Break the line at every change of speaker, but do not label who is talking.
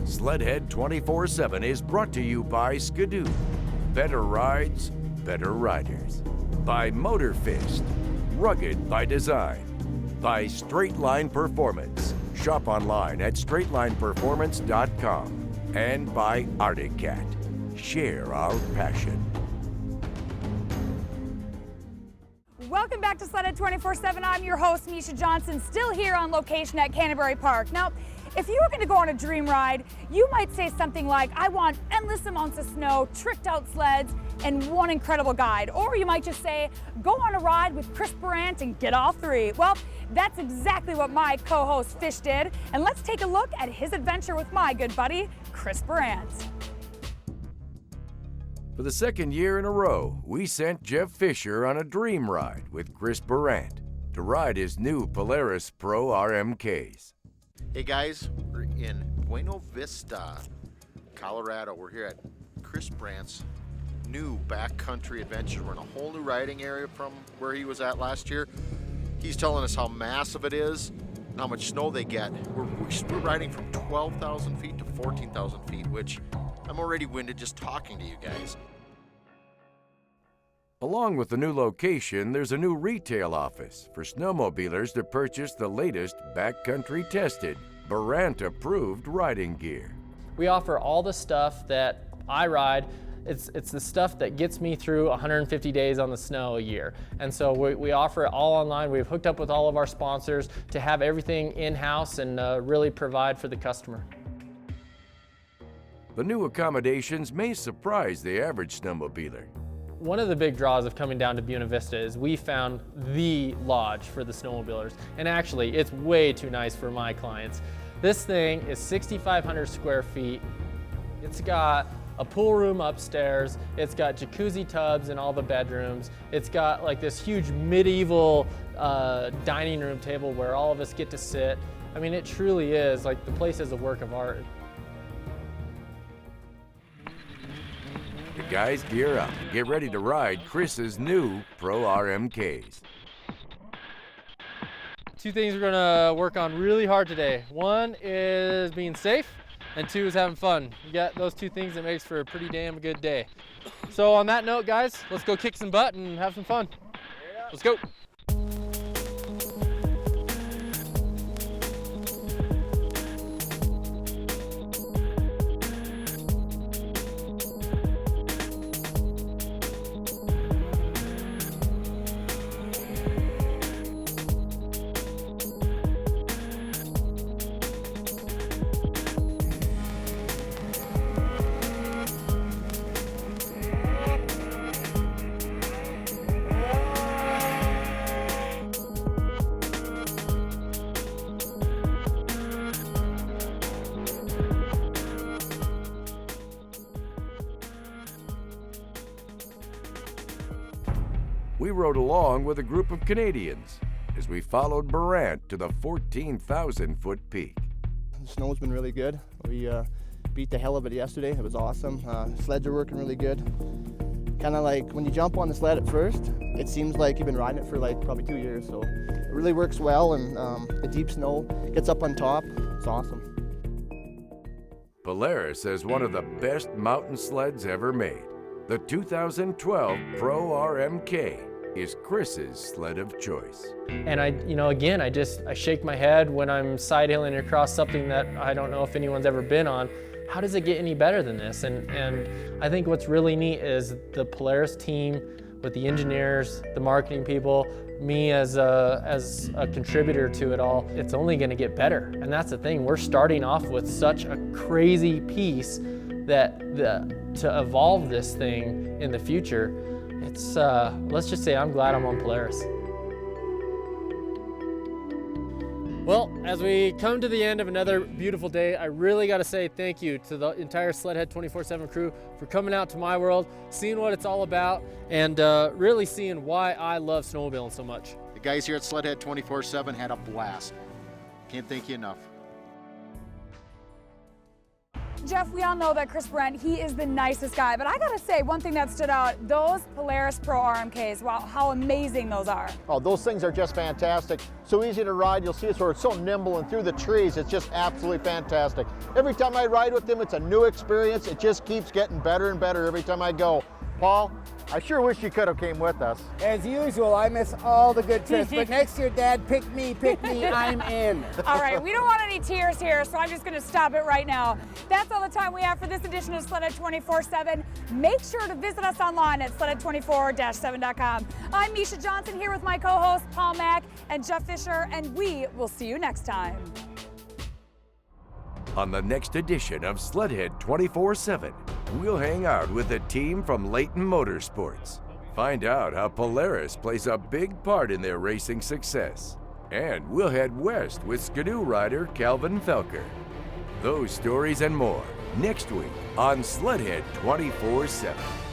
Sledhead 24/7 is brought to you by Skidoo. Better rides, better riders. By Motorfist. Rugged by design. By Straight Line Performance. Shop online at straightlineperformance.com. And by Arctic Cat. Share our passion.
Welcome back to Sledhead 24/7. I'm your host, Misha Johnson, still here on location at Canterbury Park. Now, if you were going to go on a dream ride, you might say something like, I want endless amounts of snow, tricked out sleds, and one incredible guide. Or you might just say, go on a ride with Chris Burandt and get all three. Well, that's exactly what my co-host Fish did. And let's take a look at his adventure with my good buddy, Chris Burandt.
For the second year in a row, we sent Jeff Fisher on a dream ride with Chris Burandt to ride his new Polaris Pro RMKs.
Hey guys, we're in Buena Vista, Colorado. We're here at Chris Burandt's new Backcountry Adventure. We're in a whole new riding area from where he was at last year. He's telling us how massive it is, and how much snow they get. We're riding from 12,000 feet to 14,000 feet, which I'm already winded just talking to you guys.
Along with the new location, there's a new retail office for snowmobilers to purchase the latest backcountry tested, Burandt approved riding gear.
We offer all the stuff that I ride. It's the stuff that gets me through 150 days on the snow a year. And so we offer it all online. We've hooked up with all of our sponsors to have everything in-house and really provide for the customer.
The new accommodations may surprise the average snowmobiler.
One of the big draws of coming down to Buena Vista is we found the lodge for the snowmobilers. And actually, it's way too nice for my clients. This thing is 6,500 square feet. It's got a pool room upstairs. It's got jacuzzi tubs in all the bedrooms. It's got like this huge medieval dining room table where all of us get to sit. I mean, it truly is, like, the place is a work of art.
The guys gear up and get ready to ride Chris's new Pro RMKs.
Two things we're gonna work on really hard today. One is being safe, and two is having fun. You got those two things that makes for a pretty damn good day. So on that note, guys, let's go kick some butt and have some fun. Let's go.
We rode along with a group of Canadians as we followed Burandt to the 14,000-foot peak.
The snow's been really good. We beat the hell of it yesterday. It was awesome. Sleds are working really good. Kind of like when you jump on the sled at first, it seems like you've been riding it for like probably 2 years. So it really works well, and the deep snow gets up on top. It's awesome.
Polaris is one of the best mountain sleds ever made. The 2012 Pro RMK is Chris's sled of choice.
And I shake my head when I'm side hilling across something that I don't know if anyone's ever been on. How does it get any better than this? And I think what's really neat is the Polaris team with the engineers, the marketing people, me as a contributor to it all. It's only going to get better. And that's the thing. We're starting off with such a crazy piece that to evolve this thing in the future, it's let's just say I'm glad I'm on Polaris. Well, as we come to the end of another beautiful day, I really got to say thank you to the entire Sledhead 24/7 crew for coming out to my world, seeing what it's all about, and really seeing why I love snowmobiling so much.
The guys here at Sledhead 24/7 had a blast. Can't thank you enough.
Jeff, we all know that Chris Burandt, he is the nicest guy, but I gotta say, one thing that stood out, those Polaris Pro RMKs, wow, how amazing those are.
Oh, those things are just fantastic. So easy to ride. You'll see it's where it's so nimble and through the trees. It's just absolutely fantastic. Every time I ride with them, it's a new experience. It just keeps getting better and better every time I go. Paul, I sure wish you could have came with us.
As usual, I miss all the good trips, but next year, Dad, pick me, I'm in.
All right, we don't want any tears here, so I'm just gonna stop it right now. That's all the time we have for this edition of Sledhead 24/7. Make sure to visit us online at sled24-7.com. I'm Misha Johnson here with my co-hosts Paul Mack and Jeff Fisher, and we will see you next time.
On the next edition of Sledhead 24/7, we'll hang out with a team from Layton Motorsports. Find out how Polaris plays a big part in their racing success. And we'll head west with Skidoo rider Calvin Felker. Those stories and more next week on Sledhead 24/7.